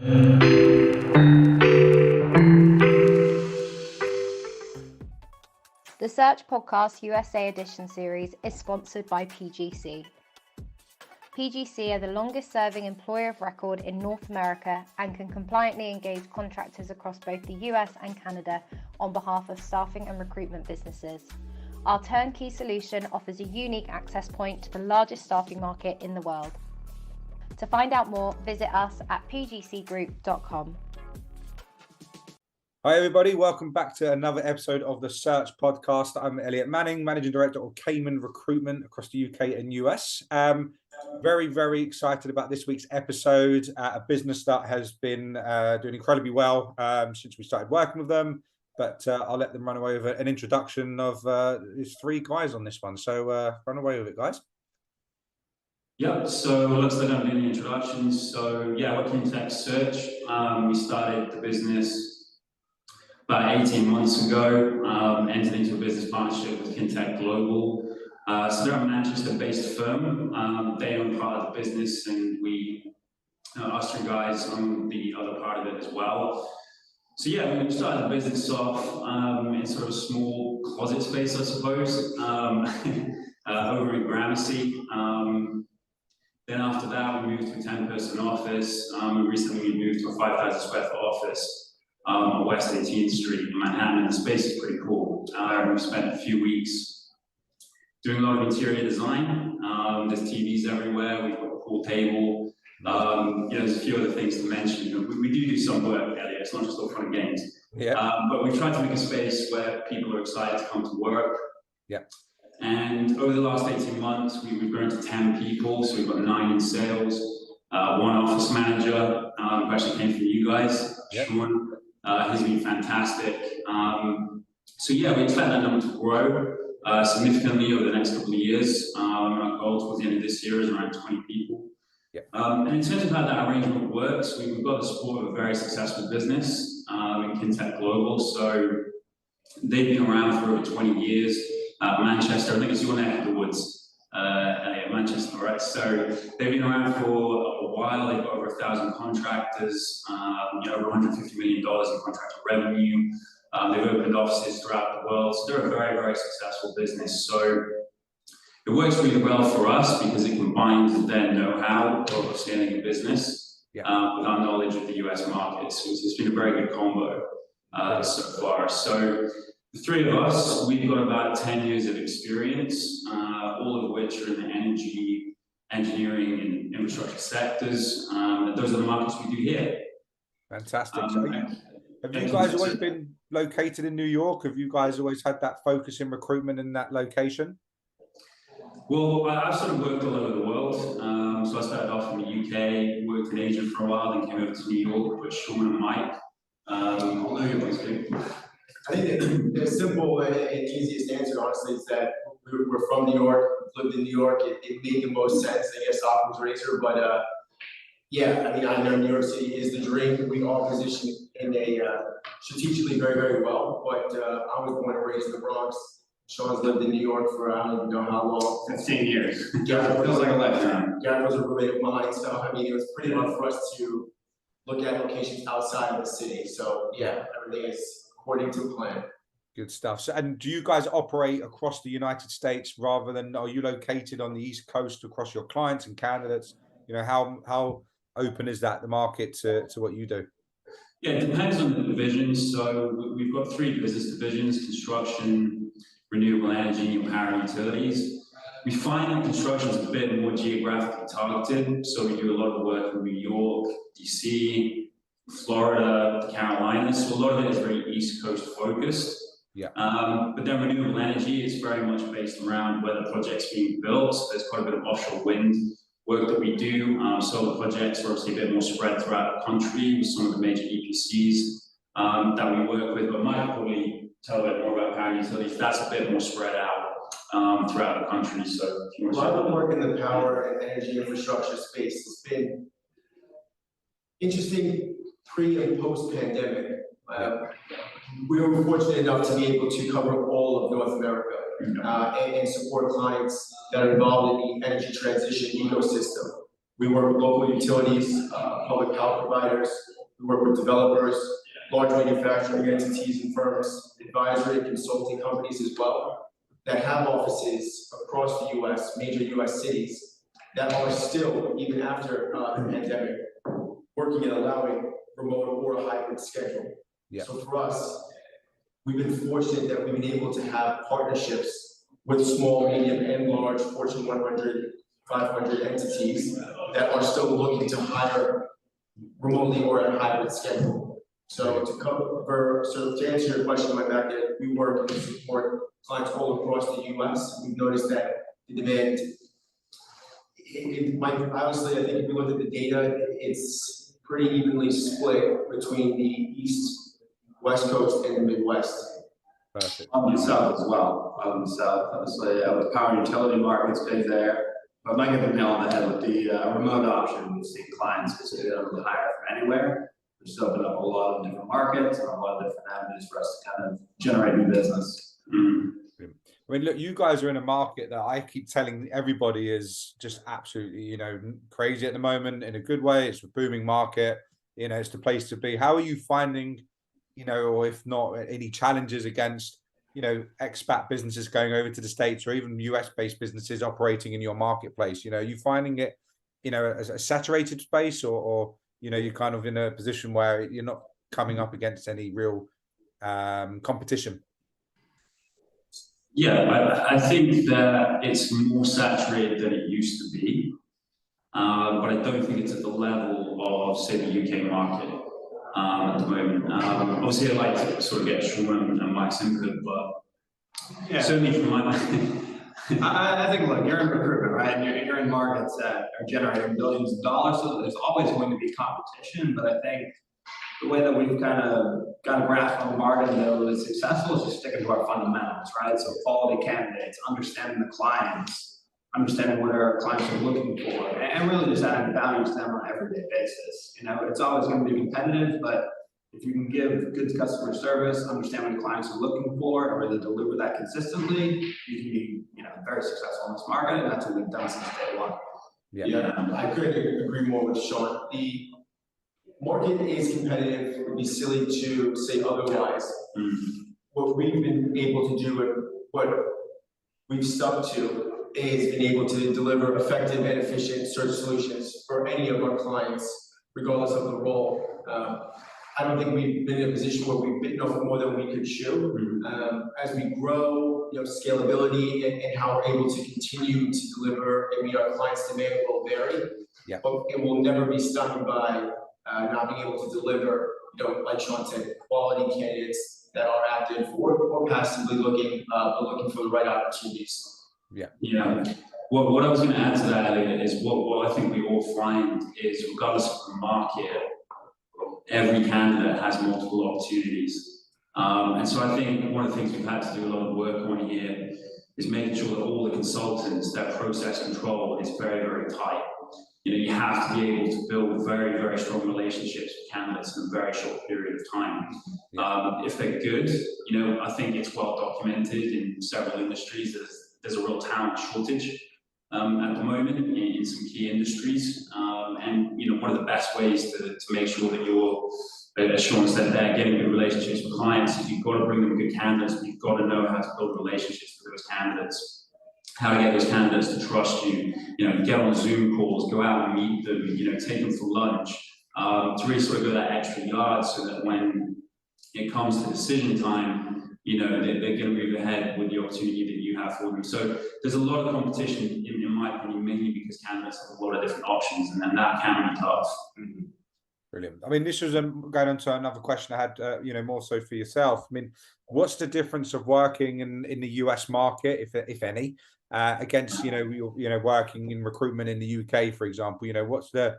The Search Podcast USA Edition series is sponsored by PGC. PGC are the longest-serving employer of record in North America and can compliantly engage contractors across both the US and Canada on behalf of staffing and recruitment businesses. Our turnkey solution offers a unique access point to the largest staffing market in the world. To find out more, visit us at pgcgroup.com. Hi everybody, welcome back to another episode of the Search Podcast. I'm Elliot Manning, Managing Director of Cayman Recruitment across the UK and US. Very excited about this week's episode. A business that has been doing incredibly well since we started working with them. But I'll let them run away with an introduction of these three guys on this one. So run away with it, guys. Yep, so let's let them do the introductions. So yeah, we're Kintec Search. We started the business about 18 months ago, entered into a business partnership with Kintec Global. So they're a Manchester-based firm. They own part of the business, and we, us three guys, own the other part of it as well. So yeah, we started the business off in sort of a small closet space, I suppose, over in Gramercy. Then after that, we moved to a 10-person office. Recently, we moved to a 5,000 square foot office on West 18th Street in Manhattan. The space is pretty cool. We spent a few weeks doing a lot of interior design. There's TVs everywhere. We've got a pool table. There's a few other things to mention. We do some work, Elliot. It's not just all fun and games. Yeah. But we try to make a space where people are excited to come to work. Yeah. And over the last 18 months, we've grown to 10 people. So we've got 9 in sales, 1 office manager, who actually came from you guys, Sean. He's been fantastic. So yeah, we expect that number to grow significantly over the next couple of years. Our goal towards the end of this year is around 20 people. Yeah. And in terms of how that arrangement works, we've got the support of a very successful business in Kintec Global. So they've been around for over 20 years. Manchester, I think it's your neck of the woods, Manchester, right? So they've been around for a while. They've got over 1,000 contractors, over $150 million in contractor revenue. They've opened offices throughout the world. So they're a very successful business. So it works really well for us because it combines their know-how of scaling a business with our knowledge of the US market. So it's been a very good combo so far. So the three of us, we've got about 10 years of experience, all of which are in the energy, engineering, and infrastructure sectors. Those are the markets we do here. Fantastic. Have you guys always been located in New York? Have you guys always had that focus in recruitment in that location? Well, I've sort of worked all over the world. So I started off in the UK, worked in Asia for a while, then came over to New York with Sean and Mike. I think the simple and easiest answer, honestly, is that we're from New York, lived in New York. It made the most sense, I guess, Stockholm's razor. But I know New York City is the dream. We are positioned in a strategically very well. But I was born and raised in the Bronx. Sean's lived in New York for I don't even know how long. 15 years. Gareth feels like a lifetime. Gareth was a roommate of mine, so I mean, it was pretty hard for us to look at locations outside of the city. So yeah, everything is according to plan. Good stuff. So, and do you guys operate across the United States rather than, are you located on the East Coast across your clients and candidates? How open is that, the market, to what you do? Yeah, it depends on the divisions. So we've got 3 business divisions: construction, renewable energy, and power and utilities. We find that construction is a bit more geographically targeted. So we do a lot of work in New York, DC, Florida, the Carolinas. So a lot of it is very East Coast focused. Yeah. But then renewable energy is very much based around where the project's being built. So there's quite a bit of offshore wind work that we do. Solar projects are obviously a bit more spread throughout the country with some of the major EPCs that we work with. But Mike will probably tell a bit more about power and utilities. That's a bit more spread out throughout the country. So if you want to a lot of the work in the power and energy infrastructure space has been interesting pre and post pandemic. We were fortunate enough to be able to cover all of North America and support clients that are involved in the energy transition ecosystem. We work with local utilities, public power providers, We work with developers, large manufacturing entities and firms, advisory and consulting companies as well, that have offices across the U.S., major U.S. cities, that are still, even after the pandemic, working and allowing remote or a hybrid schedule. Yeah. So for us, we've been fortunate that we've been able to have partnerships with small, medium, and large Fortune 100, 500 entities that are still looking to hire remotely or at a hybrid schedule. So to answer your question, my back end, we work and support clients all across the U.S. We've noticed that the demand, honestly, I think if you look at the data, it's pretty evenly split between the East, West Coast, and the Midwest. Perfect. On the South as well. On the South, obviously, the power and utility market's big there. But Mike hit the nail on the head with the remote option. We've seen clients specifically able to hire from anywhere, which has opened up a lot of different markets and a lot of different avenues for us to kind of generate new business. I mean, look, you guys are in a market that I keep telling everybody is just absolutely, crazy at the moment in a good way. It's a booming market. It's the place to be. How are you finding, or if not, any challenges against, expat businesses going over to the States or even US-based businesses operating in your marketplace? Are you finding it, as a saturated space or you're kind of in a position where you're not coming up against any real competition? Yeah, I think that it's more saturated than it used to be, but I don't think it's at the level of, say, the UK market at the moment. Obviously, I'd like to sort of get Sean and Mike's input, but certainly from my mind. I think, look, you're in recruitment, right? And you're in markets that are generating billions of dollars, so there's always going to be competition, but I think the way that we've kind of got a grasp on the market and been really successful is just sticking to our fundamentals, right? So quality candidates, understanding the clients, understanding what our clients are looking for, and really just adding value to them on an everyday basis. It's always going to be competitive, but if you can give good customer service, understand what your clients are looking for, and really deliver that consistently, you can be, very successful in this market, and that's what we've done since day one. Yeah, I couldn't agree more with Sean. The market is competitive. It would be silly to say otherwise. What we've been able to do and what we've stuck to is been able to deliver effective and efficient search solutions for any of our clients, regardless of the role. I don't think we've been in a position where we've bitten off more than we could chew. As we grow, scalability and how we're able to continue to deliver and meet our clients' demand will vary. Yeah. But it will never be stunted by not being able to deliver, like Sean said, quality candidates that are active or passively looking for the right opportunities. Yeah. What I was going to add to that, Elliot, is what I think we all find is, regardless of the market, every candidate has multiple opportunities. And so I think one of the things we've had to do a lot of work on here is making sure that all the consultants, their process control is very, very tight. You have to be able to build very, very strong relationships with candidates in a very short period of time. If they're good, I think it's well documented in several industries that there's a real talent shortage at the moment in some key industries. And one of the best ways to make sure that you're, as Sean said there, getting good relationships with clients is you've got to bring them good candidates, but you've got to know how to build relationships with those candidates, how to get those candidates to trust you, get on Zoom calls, go out and meet them, take them for lunch, to really sort of go that extra yard so that when it comes to decision time, they're going to move ahead with the opportunity that you have for them. So there's a lot of competition, in my opinion, mainly because candidates have a lot of different options, and then that can be tough. Brilliant. I mean, this was going on to another question I had, more so for yourself. I mean, what's the difference of working in the US market, if any, against working in recruitment in the UK, for example? What's the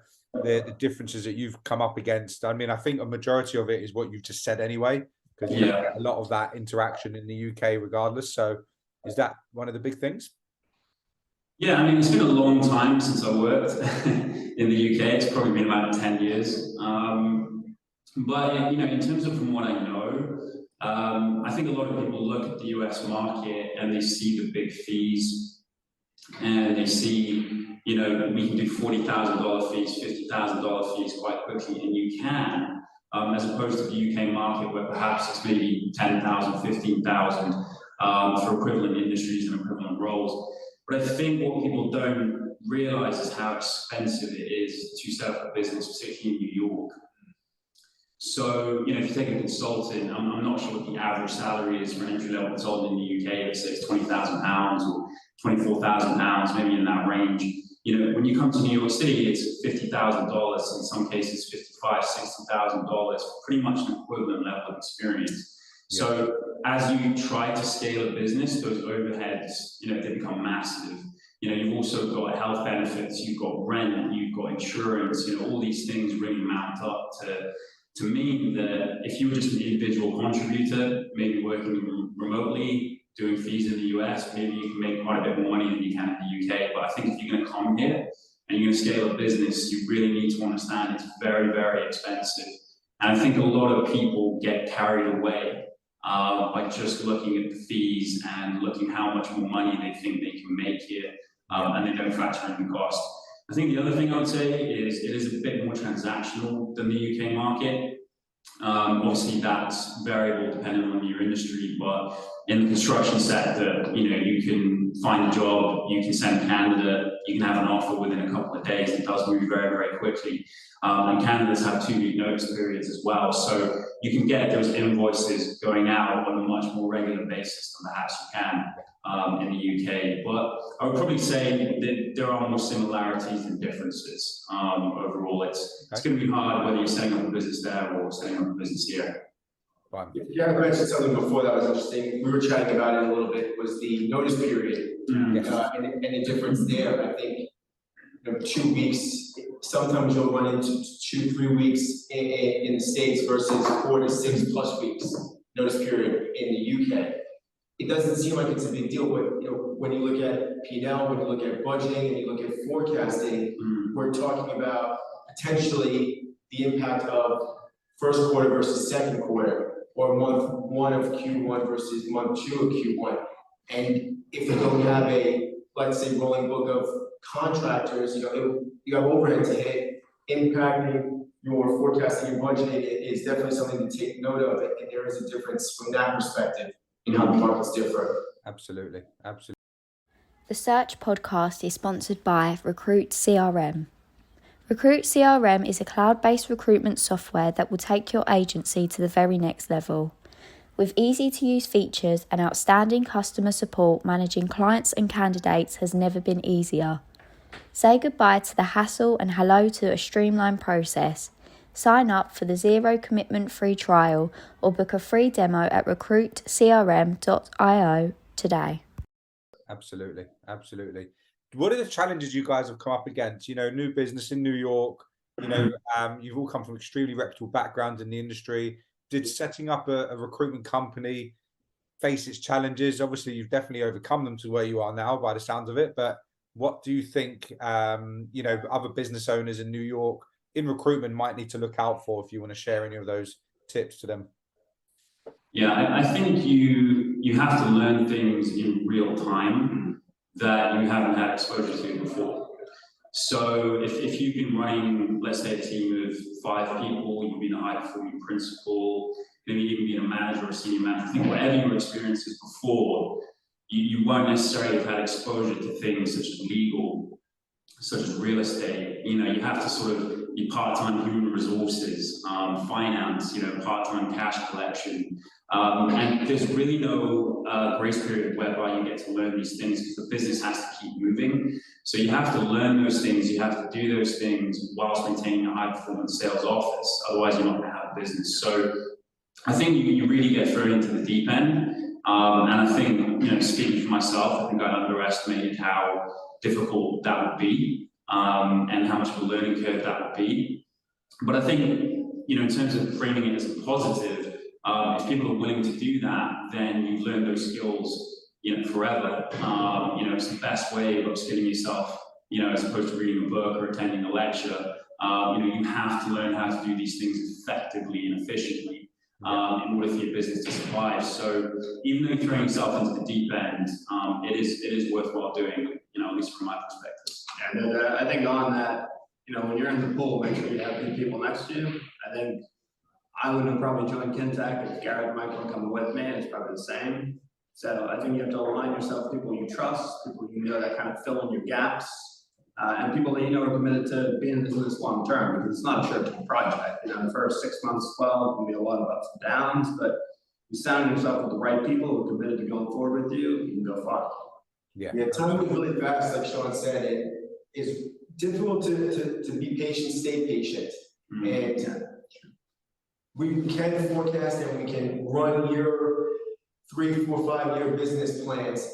differences that you've come up against? I mean, I think a majority of it is what you've just said anyway, because you get a lot of that interaction in the UK regardless. So is that one of the big things? Yeah, I mean, it's been a long time since I worked in the UK. It's probably been about 10 years. But in terms of from what I know, I think a lot of people look at the US market and they see the big fees, and they see, we can do $40,000 fees, $50,000 fees quite quickly, and you can. as opposed to the UK market where perhaps it's maybe 10,000, 15,000 for equivalent industries and equivalent roles. But I think what people don't realize is how expensive it is to set up a business, particularly in New York. So, if you take a consultant, I'm not sure what the average salary is for an entry-level consultant in the UK. Let's say it's £20,000 or £24,000, maybe in that range. When you come to New York City, it's $50,000, in some cases $55,000, $60,000, pretty much an equivalent level of experience. Yeah. So as you try to scale a business, those overheads, they become massive. You've also got health benefits, you've got rent, you've got insurance, all these things really mount up to mean that if you were just an individual contributor, maybe working remotely, doing fees in the US, maybe you can make quite a bit more money than you can in the UK. But I think if you're going to come here and you're going to scale a business, you really need to understand it's very, very expensive. And I think a lot of people get carried away by just looking at the fees and looking how much more money they think they can make here, and they don't factor in the cost. I think the other thing I would say is it is a bit more transactional than the UK market. Obviously that's variable depending on your industry, but in the construction sector, you can find a job, you can send a candidate, you can have an offer within a couple of days. It does move very, very quickly. And candidates have 2-week notice periods as well. So you can get those invoices going out on a much more regular basis than perhaps you can in the UK. But I would probably say that there are more similarities than differences. Overall, it's going to be hard whether you're setting up a business there or setting up a business here. Yeah, I mentioned something before that was interesting. We were chatting about it a little bit, was the notice period and the difference there. I think 2 weeks, sometimes you'll run into 2-3 weeks in the States versus 4 to 6+ weeks notice period in the UK. It doesn't seem like it's a big deal, but when you look at P&L, when you look at budgeting, and you look at forecasting, we're talking about potentially the impact of first quarter versus second quarter, or month 1 of Q1 versus month 2 of Q1. And if you don't have a, let's say, rolling book of contractors, you have overhead to hit, impacting your forecasting and budgeting is definitely something to take note of, and there is a difference from that perspective in how the markets differ. Absolutely. The Search podcast is sponsored by Recruit CRM. Recruit CRM is a cloud-based recruitment software that will take your agency to the very next level. With easy-to-use features and outstanding customer support, managing clients and candidates has never been easier. Say goodbye to the hassle and hello to a streamlined process. Sign up for the 0 commitment free trial or book a free demo at recruitcrm.io today. Absolutely. What are the challenges you guys have come up against? New business in New York, you've all come from extremely reputable backgrounds in the industry. Did setting up a recruitment company face its challenges? Obviously, you've definitely overcome them to where you are now by the sounds of it. But what do you think, other business owners in New York in recruitment might need to look out for if you want to share any of those tips to them? Yeah, I think you have to learn things in real time that you haven't had exposure to before. So if you've been running, let's say, a team of 5 people, you've been a high-performing principal, maybe even been a manager or a senior manager, I think whatever your experience is before, you won't necessarily have had exposure to things such as legal, such as real estate. You have to sort of be part-time human resources, finance, part-time cash collection. And there's really no grace period whereby you get to learn these things because the business has to keep moving. So you have to learn those things, you have to do those things whilst maintaining a high-performance sales office. Otherwise, you're not going to have a business. So I think you really get thrown into the deep end. And I think, speaking for myself, I think I underestimated how difficult that would be, and how much of a learning curve that would be. But I think, in terms of framing it as a positive, if people are willing to do that, then you learn those skills, forever. It's the best way of upskilling yourself, as opposed to reading a book or attending a lecture. You have to learn how to do these things effectively and efficiently in order for your business to survive. So even though you're throwing yourself into the deep end, it is worthwhile doing, at least from my perspective. And I think on that, when you're in the pool, make sure you have good people next to you. I think I would have probably joined Kintec if Gareth and Michael were coming with me, and it's probably the same. So I think you have to align yourself with people you trust, people you know that kind of fill in your gaps, and people that you know are committed to being in this long term, because it's not a short-term project. You know, the first 6 months, 12, can be a lot of ups and downs, but you surround yourself with the right people who are committed to going forward with you, you can go far. Yeah, time moves really fast, like Sean said, and it's difficult to be patient, stay patient. And we can forecast and we can run your 3, 4, 5-year business plans.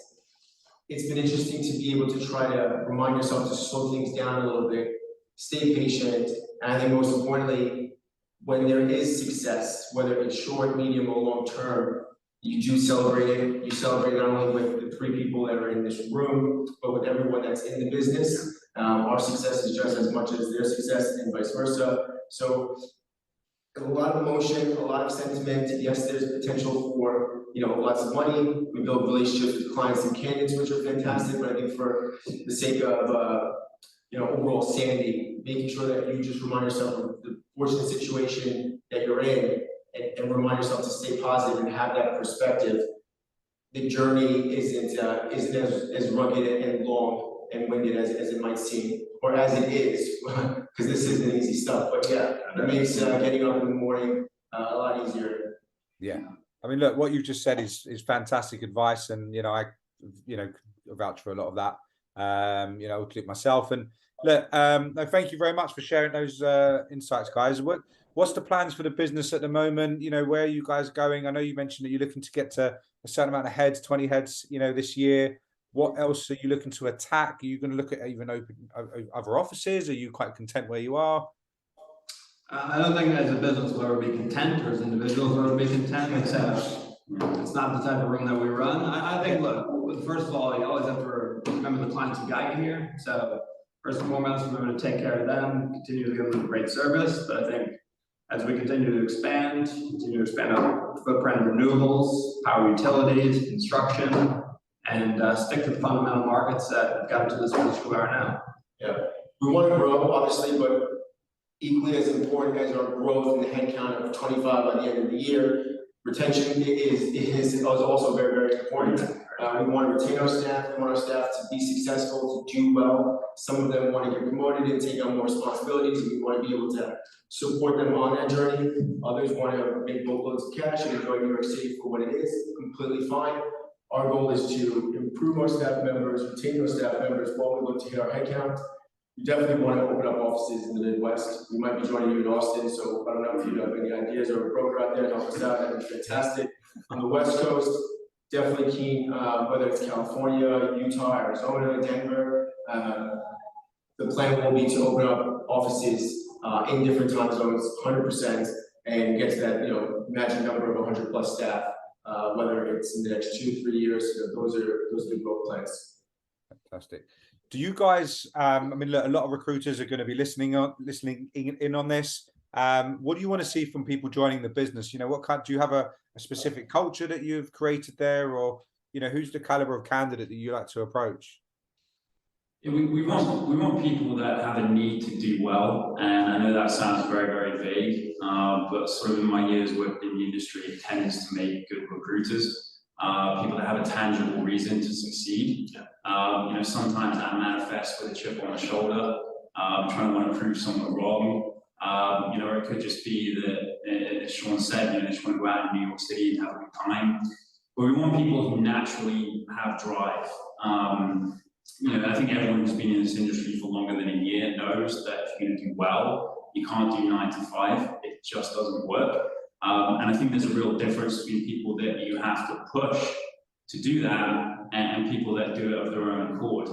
It's been interesting to be able to try to remind yourself to slow things down a little bit, stay patient, and I think most importantly, when there is success, whether it's short, medium, or long term, you do celebrate it. You celebrate not only with the 3 people that are in this room, but with everyone that's in the business. Our success is just as much as their success and vice versa. So a lot of emotion, a lot of sentiment. Yes, there's potential for, lots of money. We build relationships with clients and candidates, which are fantastic. But I think for the sake of, overall sanity, making sure that you just remind yourself of the fortunate situation that you're in, and remind yourself to stay positive and have that perspective. The journey isn't as rugged and long and winded as it might seem, or as it is, because this isn't easy stuff. But yeah, it makes getting up in the morning a lot easier. Yeah, I mean, look, what you've just said is fantastic advice, and I vouch for a lot of that. Include myself, and look, no, thank you very much for sharing those insights, guys. What's the plans for the business at the moment? Where are you guys going? I know you mentioned that you're looking to get to a certain amount of heads, 20 heads, this year. What else are you looking to attack? Are you going to look at even open other offices? Are you quite content where you are? I don't think as a business we'll ever be content, or as individuals we'll ever be content. It's not the type of room that we run. I think, look, first of all, you always have to remember the clients who got you here. So first and foremost, remember to take care of them, continue to give them a great service. But I think as we continue to expand our footprint in renewables, power utilities, construction, and stick to the fundamental markets that got into this position we are now. Yeah, we want to grow, obviously, but equally as important as our growth in the headcount of 25 by the end of the year, retention is also very, very important. We want to retain our staff. We want our staff to be successful, to do well. Some of them want to get promoted and take on more responsibilities, and we want to be able to support them on that journey. Others want to make boatloads of cash and enjoy New York City for what it is. Completely fine. Our goal is to improve our staff members, retain our staff members while we look to hit our headcount. We definitely want to open up offices in the Midwest. We might be joining you in Austin, so I don't know if you have any ideas, or a broker out there to help us out. That'd be fantastic. On the West Coast, definitely keen, whether it's California, Utah, Arizona, Denver. The plan will be to open up offices in different time zones, 100%, and get to that magic number of 100+ staff. Whether it's in the next 2-3 years, those are the growth plans. Fantastic. Do you guys? I mean, look, a lot of recruiters are going to be listening in on this. What do you want to see from people joining the business? What kind? Do you have a specific culture that you've created there, or who's the caliber of candidate that you like to approach? Yeah, we want people that have a need to do well, and I know that sounds very, very vague, but sort of in my years working in the industry, it tends to make good recruiters. People that have a tangible reason to succeed. Sometimes that manifests with a chip on the shoulder, trying to want to prove someone wrong. Or it could just be that, as Sean said, they just want to go out in New York City and have a good time. But we want people who naturally have drive. I think everyone who's been in this industry for longer than a year knows that if you're going to do well, you can't do 9 to 5. It just doesn't work. And I think there's a real difference between people that you have to push to do that and people that do it of their own accord,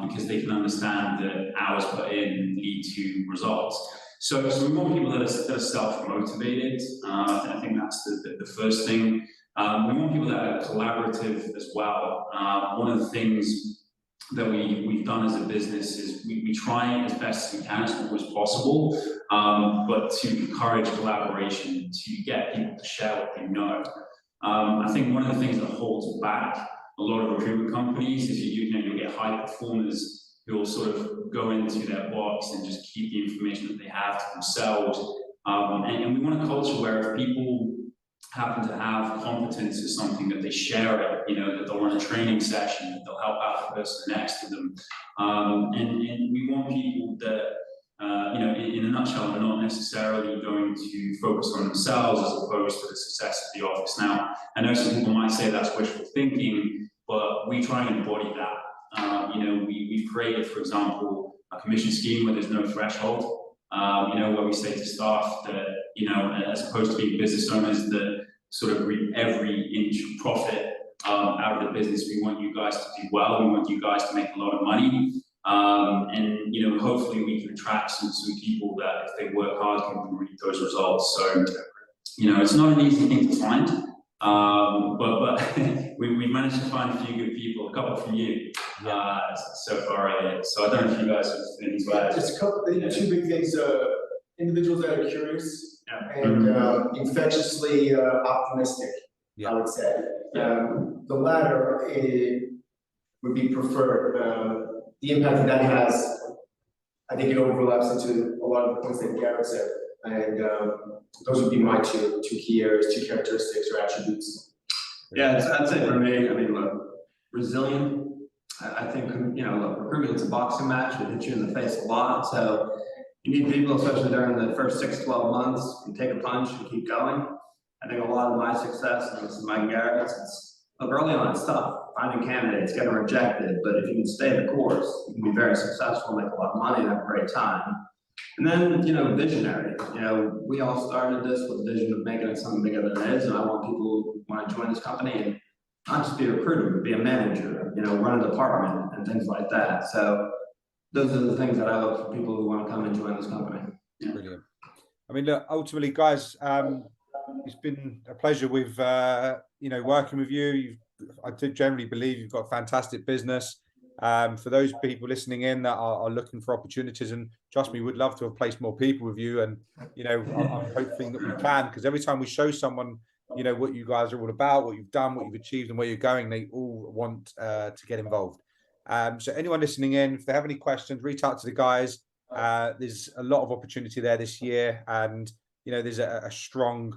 because they can understand that hours put in lead to results. So we want people that are self-motivated. I think that's the first thing. We want people that are collaborative as well. One of the things that we've done as a business is we try as best as we can, as always possible, but to encourage collaboration, to get people to share what they know. I think one of the things that holds back a lot of recruitment companies is you get high performers who will sort of go into their box and just keep the information that they have to themselves. And we want a culture where if people happen to have competence as something that they share it, you know, that they'll run a training session, that they'll help out the person next to them. And we want people that, you know, in a nutshell, are not necessarily going to focus on themselves as opposed to the success of the office. Now, I know some people might say that's wishful thinking, but we try and embody that. You know, we've created, for example, a commission scheme where there's no threshold. You know, where we say to staff that, you know, as opposed to being business owners that sort of reap every inch of profit out of the business, we want you guys to do well. We want you guys to make a lot of money. And, you know, hopefully we can attract some people that if they work hard can reap those results. So, you know, it's not an easy thing to find, but we've managed to find a few good people, a couple from you so far. So I don't know if you guys have anything to add. Just a couple, two big things, individuals that are curious and infectiously optimistic, I would say. The latter would be preferred. The impact that has, I think it overlaps into a lot of the points that Gareth said. And those would be my two key areas, two characteristics or attributes. Yeah, I'd say for me, I mean, look, resilient. I think, you know, look, recruitment's a boxing match. It hits you in the face a lot. So you need people, especially during the first 6 to 12 months, can take a punch and keep going. I think a lot of my success, and this is Mike Garrett's, it's look, early on it's tough. Finding candidates, getting rejected, but if you can stay the course, you can be very successful, make a lot of money, and have a great time. And then, you know, visionary. You know, we all started this with the vision of making it something bigger than it is, and I want people who want to join this company and not just be a recruiter, but be a manager, you know, run a department and things like that. So those are the things that I look for people who want to come and join this company. Yeah. Brilliant. I mean, look, ultimately, guys, it's been a pleasure with, you know, working with you. I do generally believe you've got a fantastic business. For those people listening in that are looking for opportunities, and trust me, we'd love to have placed more people with you. And, you know, I'm hoping that we can, because every time we show someone, you know, what you guys are all about, what you've done, what you've achieved and where you're going, they all want to get involved. So anyone listening in, if they have any questions, reach out to the guys. There's a lot of opportunity there this year. And, you know, there's a strong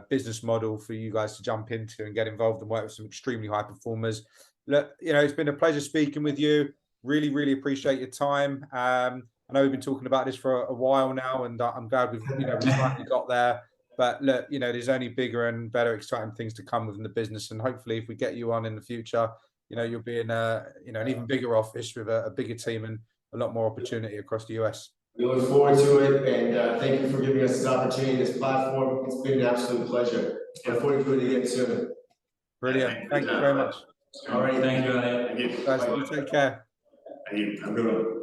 business model for you guys to jump into and get involved and work with some extremely high performers. Look, you know, it's been a pleasure speaking with you. Really, really appreciate your time. I know we've been talking about this for a while now, and I'm glad we've finally got there. But look, you know, there's only bigger and better, exciting things to come within the business. And hopefully, if we get you on in the future, you know, you'll be in an even bigger office with a bigger team and a lot more opportunity across the US. We look forward to it, and thank you for giving us this opportunity, this platform. It's been an absolute pleasure. Look forward to it again soon. Brilliant. Thank you very much. All right. Thank you, Elliot. Thank you. Guys, you take care. Thank you. Have a good one.